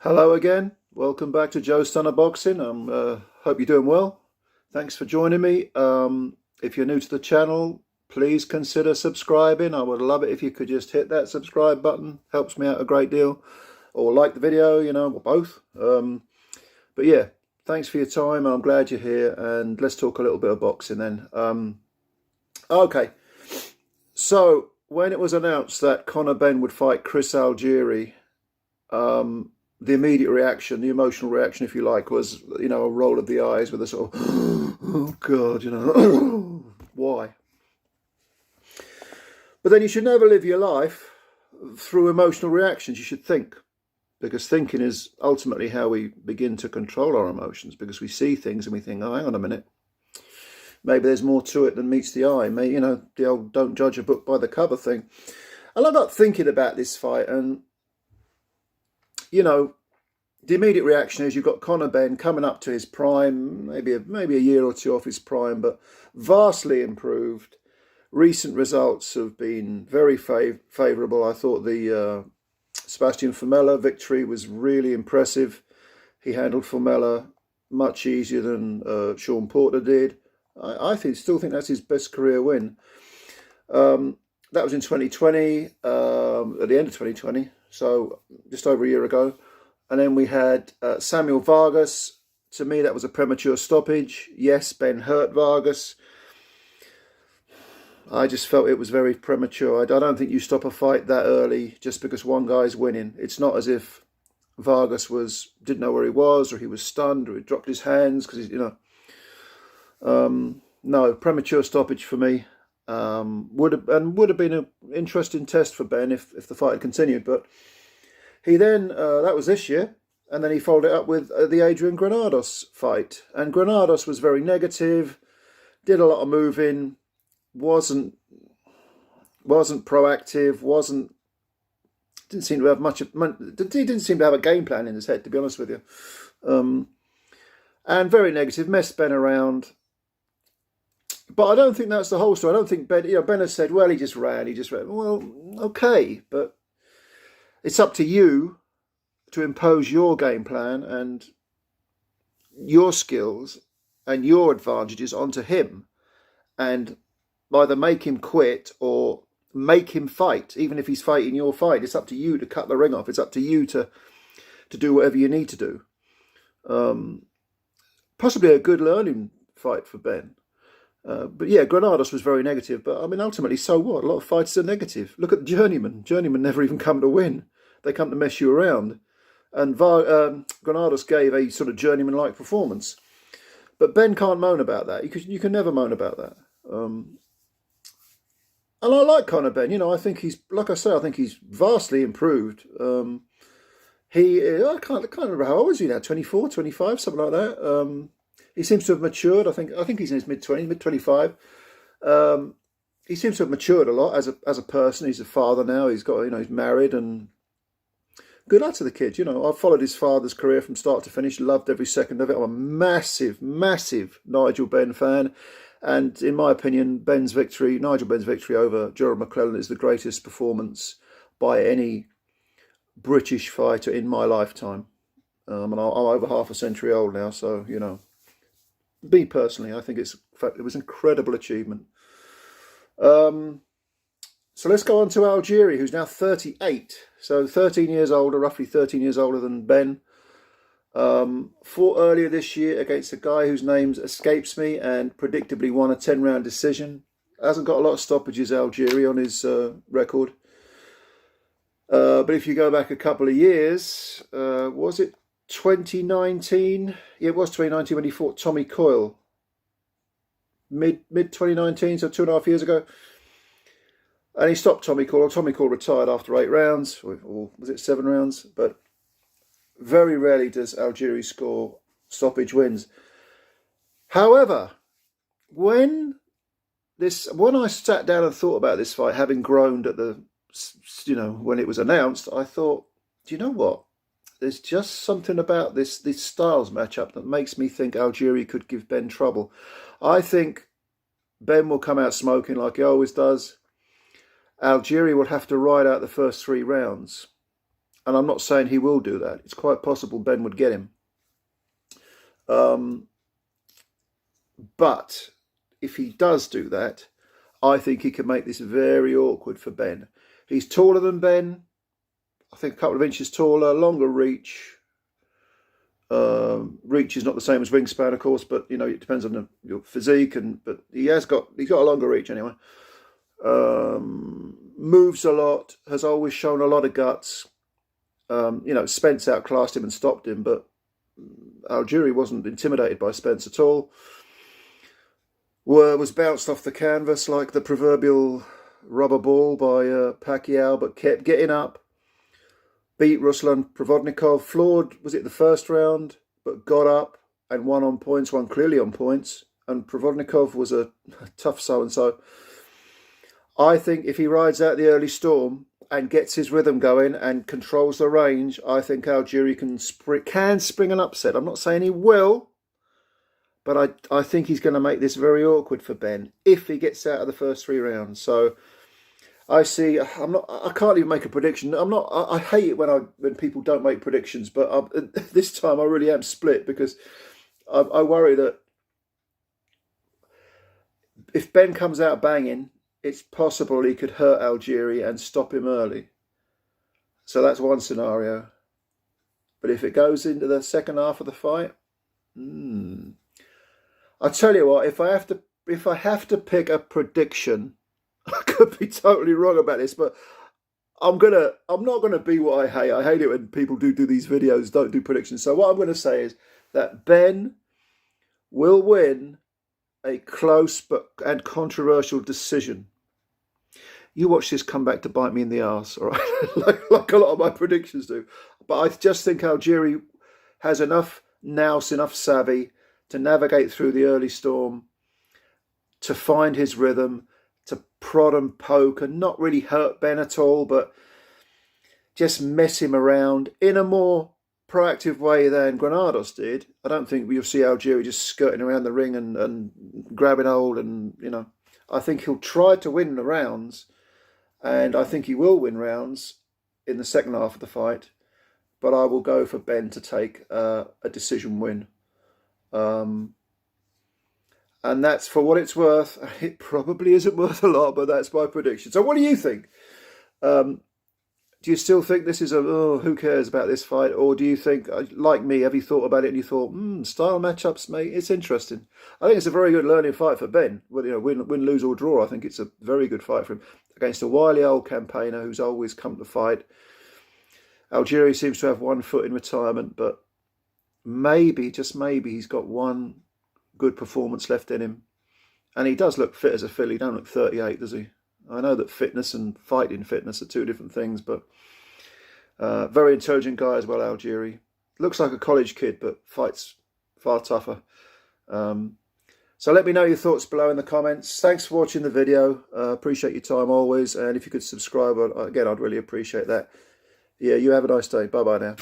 Hello again. Welcome back to Joe Stunner Boxing. Hope you're doing well. Thanks for joining me. If you're new to the channel, please consider subscribing. I would love it if you could just hit that subscribe button. Helps me out a great deal. Or like the video, or both. But yeah, thanks for your time. I'm glad you're here. And let's talk a little bit of boxing then. Okay. So when it was announced that Conor Benn would fight Chris Algieri, the immediate reaction, the emotional reaction, if you like, was, a roll of the eyes with a sort of, oh God, why? But then you should never live your life through emotional reactions. You should think, because thinking is ultimately how we begin to control our emotions, because we see things and we think, oh, hang on a minute, maybe there's more to it than meets the eye. Maybe, the old don't judge a book by the cover thing. And I got thinking about this fight, and the immediate reaction is you've got Conor Benn coming up to his prime, maybe a year or two off his prime, but vastly improved. Recent results have been very favourable. I thought the Sebastian Formella victory was really impressive. He handled Formella much easier than Sean Porter did. I still think that's his best career win. That was in 2020, at the end of 2020, so just over a year ago. And then we had Samuel Vargas. To me, that was a premature stoppage. Yes, Ben hurt Vargas. I just felt it was very premature. I don't think you stop a fight that early just because one guy's winning. It's not as if Vargas didn't know where he was, or he was stunned, or he dropped his hands because no, premature stoppage for me. Would have been an interesting test for Ben if the fight had continued, but he then that was this year, and then he followed it up with the Adrian Granados fight, and Granados was very negative, did a lot of moving, wasn't proactive, didn't seem to have he didn't seem to have a game plan in his head, to be honest with you, and very negative, messed Ben around. But I don't think that's the whole story. I don't think Ben has said, well, he just ran. Well, okay, but it's up to you to impose your game plan and your skills and your advantages onto him, and either make him quit or make him fight. Even if he's fighting your fight, it's up to you to cut the ring off. It's up to you to do whatever you need to do. Possibly a good learning fight for Ben. But yeah, Granados was very negative. But I mean, ultimately, so what? A lot of fighters are negative. Look at the Journeyman. Journeyman never even come to win. They come to mess you around. And Granados gave a sort of Journeyman-like performance. But Ben can't moan about that. You can never moan about that. And I like Conor Benn. I think he's, like I say, I think he's vastly improved. I can't remember how old is he now? 24, 25, something like that. He seems to have matured. I think he's in his mid-20s, mid-25. He seems to have matured a lot as a person. He's a father now. He's got, he's married, and good luck to the kid. I've followed his father's career from start to finish. Loved every second of it. I'm a massive, massive Nigel Benn fan. And in my opinion, Nigel Benn's victory over Gerald McClellan is the greatest performance by any British fighter in my lifetime. And I'm over half a century old now, so, me personally, I think it was an incredible achievement. So let's go on to Algieri, who's now 38. So 13 years older, roughly 13 years older than Ben. Fought earlier this year against a guy whose name escapes me, and predictably won a 10-round decision. Hasn't got a lot of stoppages, Algieri, on his record. But if you go back a couple of years, was it 2019? Yeah, it was 2019 when he fought Tommy Coyle. Mid 2019, so 2.5 years ago. And he stopped Tommy Coyle. Tommy Coyle retired after 8 rounds, or was it 7 rounds? But very rarely does Algieri score stoppage wins. However, when I sat down and thought about this fight, having groaned at when it was announced, I thought, do you know what? There's just something about this styles matchup that makes me think Algieri could give Ben trouble. I think Ben will come out smoking like he always does. Algieri will have to ride out the first 3 rounds. And I'm not saying he will do that. It's quite possible Benn would get him. But if he does do that, I think he can make this very awkward for Benn. He's taller than Benn. I think a couple of inches taller, longer reach. Reach is not the same as wingspan, of course, but you know it depends on your physique. But he's got a longer reach anyway. Moves a lot. Has always shown a lot of guts. You know, Spence outclassed him and stopped him, but Algieri wasn't intimidated by Spence at all. Was bounced off the canvas like the proverbial rubber ball by Pacquiao, but kept getting up. Beat Ruslan Provodnikov, floored, was it the first round, but got up and won on points, won clearly on points. And Provodnikov was a tough so-and-so. I think if he rides out the early storm and gets his rhythm going and controls the range, I think Algieri can spring an upset. I'm not saying he will, but I think he's going to make this very awkward for Benn if he gets out of the first 3 rounds. So I see. I can't even make a prediction. I hate it when people don't make predictions, but this time I really am split because I worry that if Benn comes out banging, it's possible he could hurt Algieri and stop him early. So that's one scenario. But if it goes into the second half of the fight, I tell you what, if I have to pick a prediction, I could be totally wrong about this, but I'm not gonna be what I hate. I hate it when people do these videos, don't do predictions. So what I'm gonna say is that Benn will win a close and controversial decision. You watch this come back to bite me in the arse, all right? like a lot of my predictions do. But I just think Algieri has enough nous, enough savvy to navigate through the early storm, to find his rhythm, to prod and poke and not really hurt Benn at all, but just mess him around in a more proactive way than Granados did. I don't think you'll see Algieri just skirting around the ring and grabbing hold and, you know. I think he'll try to win the rounds, and I think he will win rounds in the second half of the fight, but I will go for Benn to take a decision win. And that's for what it's worth. It probably isn't worth a lot, but that's my prediction. So what do you think? Do you still think this is who cares about this fight? Or do you think, like me, have you thought about it and you thought, style matchups, mate, it's interesting. I think it's a very good learning fight for Benn. Well, you know, win, lose or draw, I think it's a very good fight for him. Against a wily old campaigner who's always come to fight. Algieri seems to have one foot in retirement, but maybe, just maybe, he's got one good performance left in him. And he does look fit as a filly. He don't look 38, does he? I know that fitness and fighting fitness are two different things, but very intelligent guy as well, Algieri. Looks like a college kid, but fights far tougher. So let me know your thoughts below in the comments. Thanks for watching the video. Appreciate your time always. And if you could subscribe, again, I'd really appreciate that. Yeah, you have a nice day. Bye-bye now.